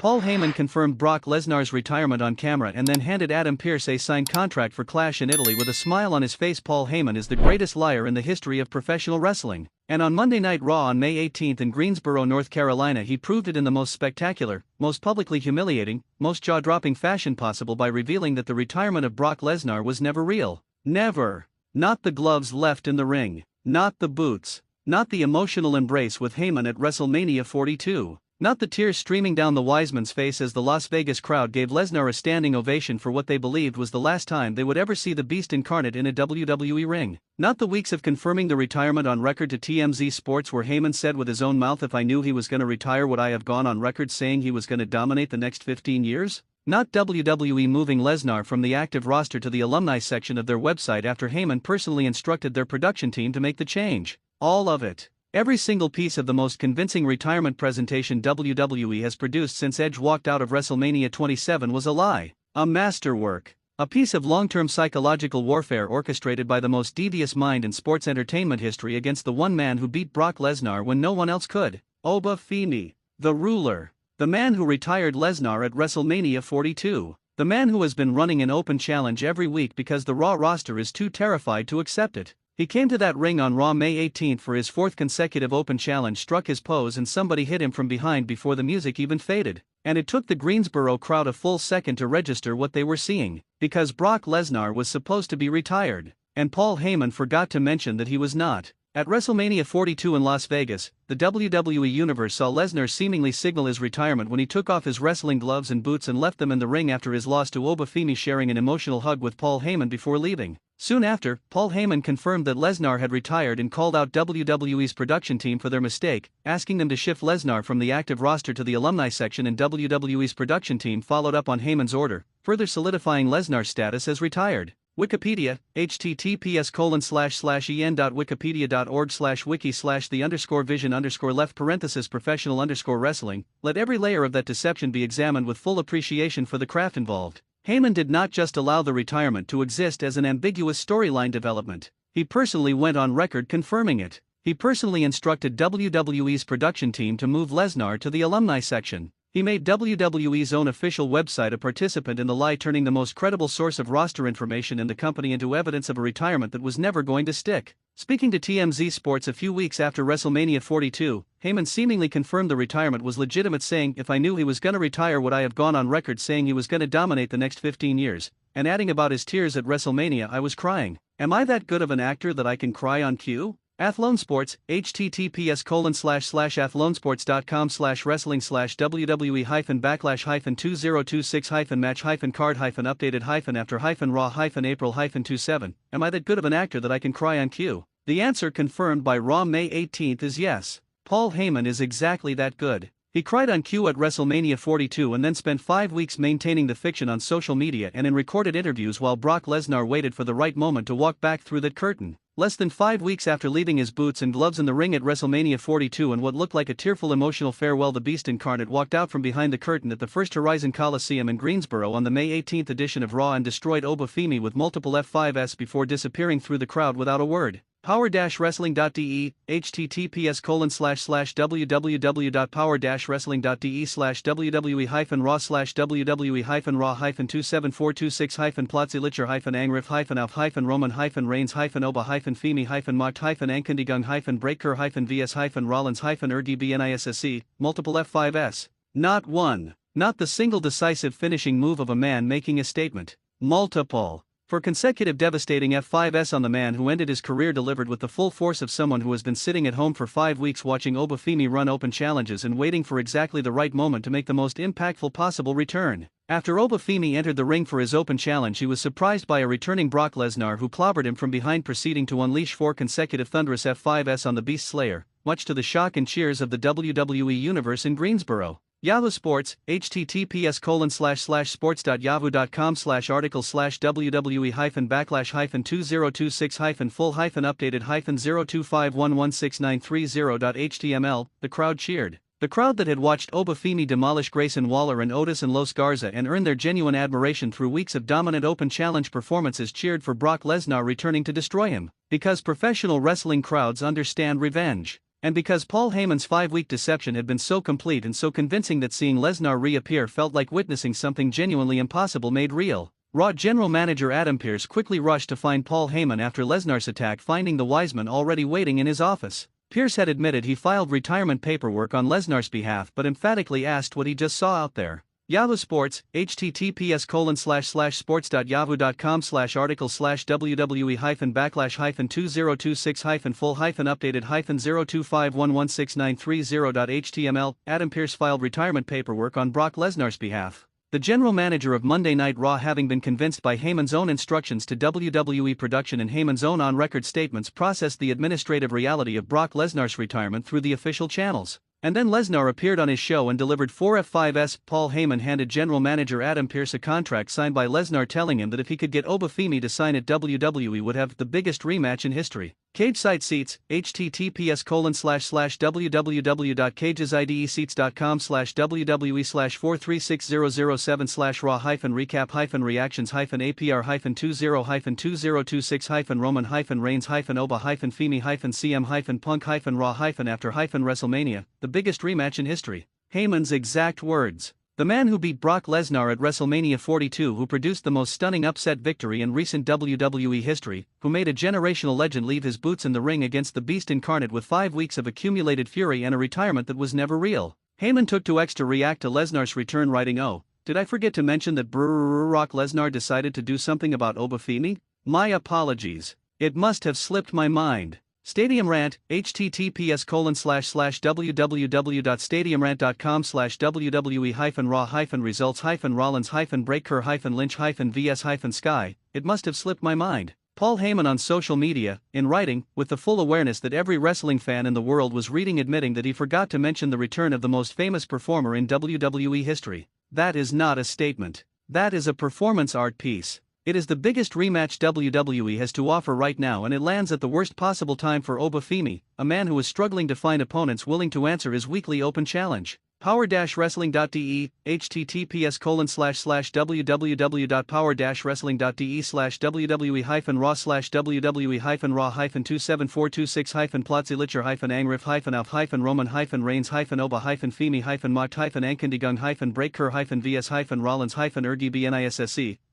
Paul Heyman confirmed Brock Lesnar's retirement on camera and then handed Adam Pearce a signed contract for Clash in Italy with a smile on his face. Paul Heyman is the greatest liar in the history of professional wrestling. And on Monday Night Raw on May 18 in Greensboro, North Carolina, he proved it in the most spectacular, most publicly humiliating, most jaw-dropping fashion possible by revealing that the retirement of Brock Lesnar was never real. Never. Not the gloves left in the ring. Not the boots. Not the emotional embrace with Heyman at WrestleMania 42. Not the tears streaming down the Wiseman's face as the Las Vegas crowd gave Lesnar a standing ovation for what they believed was the last time they would ever see the Beast incarnate in a WWE ring. Not the weeks of confirming the retirement on record to TMZ Sports where Heyman said with his own mouth, "If I knew he was going to retire, would I have gone on record saying he was going to dominate the next 15 years? Not WWE moving Lesnar from the active roster to the alumni section of their website after Heyman personally instructed their production team to make the change. All of it. Every single piece of the most convincing retirement presentation WWE has produced since Edge walked out of WrestleMania 27 was a lie, a masterwork, a piece of long-term psychological warfare orchestrated by the most devious mind in sports entertainment history against the one man who beat Brock Lesnar when no one else could, Oba Femi, the ruler, the man who retired Lesnar at WrestleMania 42, the man who has been running an open challenge every week because the Raw roster is too terrified to accept it. He came to that ring on Raw May 18 for his fourth consecutive open challenge, struck his pose and somebody hit him from behind before the music even faded, and it took the Greensboro crowd a full second to register what they were seeing, because Brock Lesnar was supposed to be retired, and Paul Heyman forgot to mention that he was not. At WrestleMania 42 in Las Vegas, the WWE Universe saw Lesnar seemingly signal his retirement when he took off his wrestling gloves and boots and left them in the ring after his loss to Oba Femi, sharing an emotional hug with Paul Heyman before leaving. Soon after, Paul Heyman confirmed that Lesnar had retired and called out WWE's production team for their mistake, asking them to shift Lesnar from the active roster to the alumni section, and WWE's production team followed up on Heyman's order, further solidifying Lesnar's status as retired. Wikipedia, https://en.wikipedia.org/wiki/the_vision_left parenthesis professional_wrestling. Let every layer of that deception be examined with full appreciation for the craft involved. Heyman did not just allow the retirement to exist as an ambiguous storyline development. He personally went on record confirming it. He personally instructed WWE's production team to move Lesnar to the alumni section. He made WWE's own official website a participant in the lie, turning the most credible source of roster information in the company into evidence of a retirement that was never going to stick. Speaking to TMZ Sports a few weeks after WrestleMania 42, Heyman seemingly confirmed the retirement was legitimate, saying, "If I knew he was going to retire, would I have gone on record saying he was going to dominate the next 15 years, and adding about his tears at WrestleMania, I was crying. Am I that good of an actor that I can cry on cue?" Athlone Sports, https://athlonesports.com/wrestling/www-backlash-2026-match-card-after-raw-april-27. Am I that good of an actor that I can cry on cue? The answer, confirmed by Raw May 18, is yes. Paul Heyman is exactly that good. He cried on cue at WrestleMania 42 and then spent 5 weeks maintaining the fiction on social media and in recorded interviews while Brock Lesnar waited for the right moment to walk back through that curtain. Less than 5 weeks after leaving his boots and gloves in the ring at WrestleMania 42 and what looked like a tearful emotional farewell, the Beast incarnate walked out from behind the curtain at the First Horizon Coliseum in Greensboro on the May 18 edition of Raw and destroyed Oba Femi with multiple F5s before disappearing through the crowd without a word. Power-wrestling.de, https://www.power-wrestling.de/www-hyphen-raw/www-hyphen-roman-hyphen-reigns-oba-femi-mark-vs-hyphen Not one. Not the single decisive finishing move of a man making a statement. Multiple. For consecutive devastating F5s on the man who ended his career, delivered with the full force of someone who has been sitting at home for 5 weeks watching Oba Femi run open challenges and waiting for exactly the right moment to make the most impactful possible return. After Oba Femi entered the ring for his open challenge, he was surprised by a returning Brock Lesnar who clobbered him from behind, proceeding to unleash 4 consecutive thunderous F5s on the Beast Slayer, much to the shock and cheers of the WWE Universe in Greensboro. Yahoo Sports, https://sports.yahoo.com/article/www-backlash-2026-full-updated-025116930.html. The crowd cheered. The crowd that had watched Oba Femi demolish Grayson Waller and Otis and Los Garza and earn their genuine admiration through weeks of dominant open challenge performances cheered for Brock Lesnar returning to destroy him. Because professional wrestling crowds understand revenge. And because Paul Heyman's 5-week deception had been so complete and so convincing that seeing Lesnar reappear felt like witnessing something genuinely impossible made real, Raw general manager Adam Pearce quickly rushed to find Paul Heyman after Lesnar's attack, finding the Wiseman already waiting in his office. Pearce had admitted he filed retirement paperwork on Lesnar's behalf but emphatically asked what he just saw out there. Yahoo Sports, https://sports.yahoo.com/article/wwe-backlash-20265-full-updated-025116930.html. Adam Pearce filed retirement paperwork on Brock Lesnar's behalf. The general manager of Monday Night Raw, having been convinced by Heyman's own instructions to WWE production and Heyman's own on-record statements, processed the administrative reality of Brock Lesnar's retirement through the official channels. And then Lesnar appeared on his show and delivered 4F5S. Paul Heyman handed general manager Adam Pearce a contract signed by Lesnar, telling him that if he could get Obafemi to sign it, WWE would have the biggest rematch in history. Cage site seats, https://www.cagesidE-seats.com/wwe/43600/APR-20hyphen-2026-Roman-Reigns-Over-After-WrestleMania, the biggest rematch in history. Heyman's exact words. The man who beat Brock Lesnar at WrestleMania 42, who produced the most stunning upset victory in recent WWE history, who made a generational legend leave his boots in the ring against the Beast incarnate with 5 weeks of accumulated fury and a retirement that was never real. Heyman took to X to react to Lesnar's return, writing, "Oh, did I forget to mention that Brock Lesnar decided to do something about Obafemi? My apologies. It must have slipped my mind." Stadium Rant, https://www.stadiumrant.com/wwe-results-rollins-breaker-lynch-vs-sky. It must have slipped my mind. Paul Heyman on social media, in writing, with the full awareness that every wrestling fan in the world was reading, admitting that he forgot to mention the return of the most famous performer in WWE history. That is not a statement. That is a performance art piece. It is the biggest rematch WWE has to offer right now, and it lands at the worst possible time for Obafemi, a man who is struggling to find opponents willing to answer his weekly open challenge. Power-wrestling.de, https://www.power-wrestling.de/wwe-Heyman-Ross/wwe-Heyman-Mark-Vs-Hyphen-Oba-Femi-Mark-Vs-Hyphen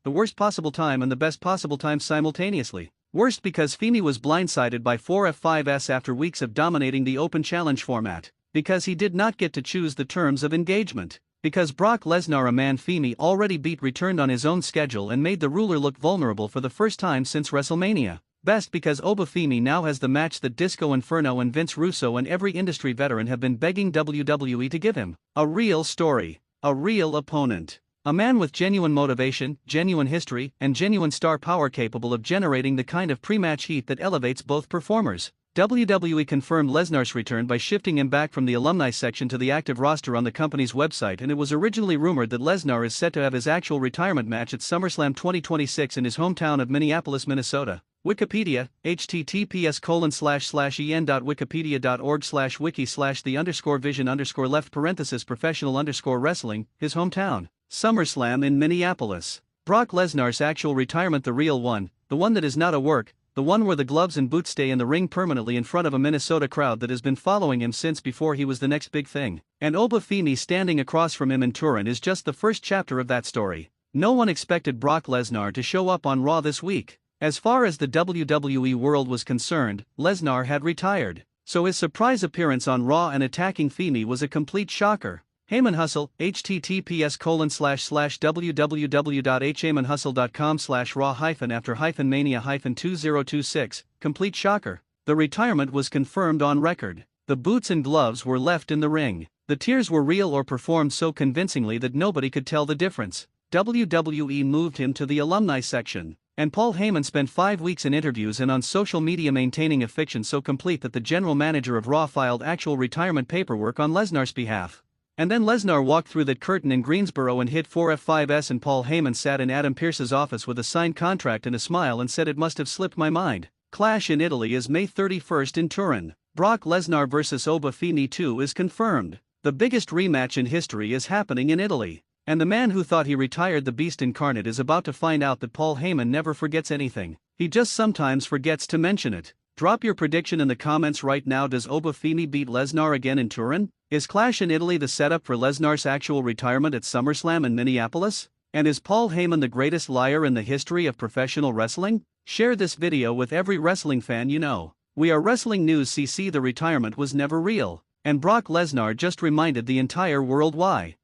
the worst possible time and the best possible time simultaneously. Worst because Femi was blindsided by 4F5S after weeks of dominating the open challenge format. Because he did not get to choose the terms of engagement. Because Brock Lesnar, a man Femi already beat, returned on his own schedule and made the ruler look vulnerable for the first time since WrestleMania. Best because Obafemi now has the match that Disco Inferno and Vince Russo and every industry veteran have been begging WWE to give him. A real story. A real opponent. A man with genuine motivation, genuine history, and genuine star power capable of generating the kind of pre-match heat that elevates both performers. WWE confirmed Lesnar's return by shifting him back from the alumni section to the active roster on the company's website, and it was originally rumored that Lesnar is set to have his actual retirement match at SummerSlam 2026 in his hometown of Minneapolis, Minnesota. Wikipedia, https://en.wikipedia.org/wiki/the_vision_left_professional_wrestling, his hometown. SummerSlam in Minneapolis. Brock Lesnar's actual retirement, the real one, the one that is not a work, the one where the gloves and boots stay in the ring permanently in front of a Minnesota crowd that has been following him since before he was the next big thing. And Obafemi standing across from him in Turin is just the first chapter of that story. No one expected Brock Lesnar to show up on Raw this week. As far as the WWE world was concerned, Lesnar had retired. So his surprise appearance on Raw and attacking Femi was a complete shocker. Heyman Hustle, https://www.heymanhustle.com/raw-after-mania-2026, complete shocker. The retirement was confirmed on record. The boots and gloves were left in the ring. The tears were real or performed so convincingly that nobody could tell the difference. WWE moved him to the alumni section. And Paul Heyman spent 5 weeks in interviews and on social media maintaining a fiction so complete that the general manager of Raw filed actual retirement paperwork on Lesnar's behalf. And then Lesnar walked through that curtain in Greensboro and hit 4F5S, and Paul Heyman sat in Adam Pearce's office with a signed contract and a smile and said, "It must have slipped my mind." Clash in Italy is May 31st in Turin. Brock Lesnar vs. Obafemi 2 is confirmed. The biggest rematch in history is happening in Italy. And the man who thought he retired the Beast incarnate is about to find out that Paul Heyman never forgets anything. He just sometimes forgets to mention it. Drop your prediction in the comments right now. Does Obafemi beat Lesnar again in Turin? Is Clash in Italy the setup for Lesnar's actual retirement at SummerSlam in Minneapolis? And is Paul Heyman the greatest liar in the history of professional wrestling? Share this video with every wrestling fan you know. We are Wrestling News CC. The retirement was never real, and Brock Lesnar just reminded the entire world why.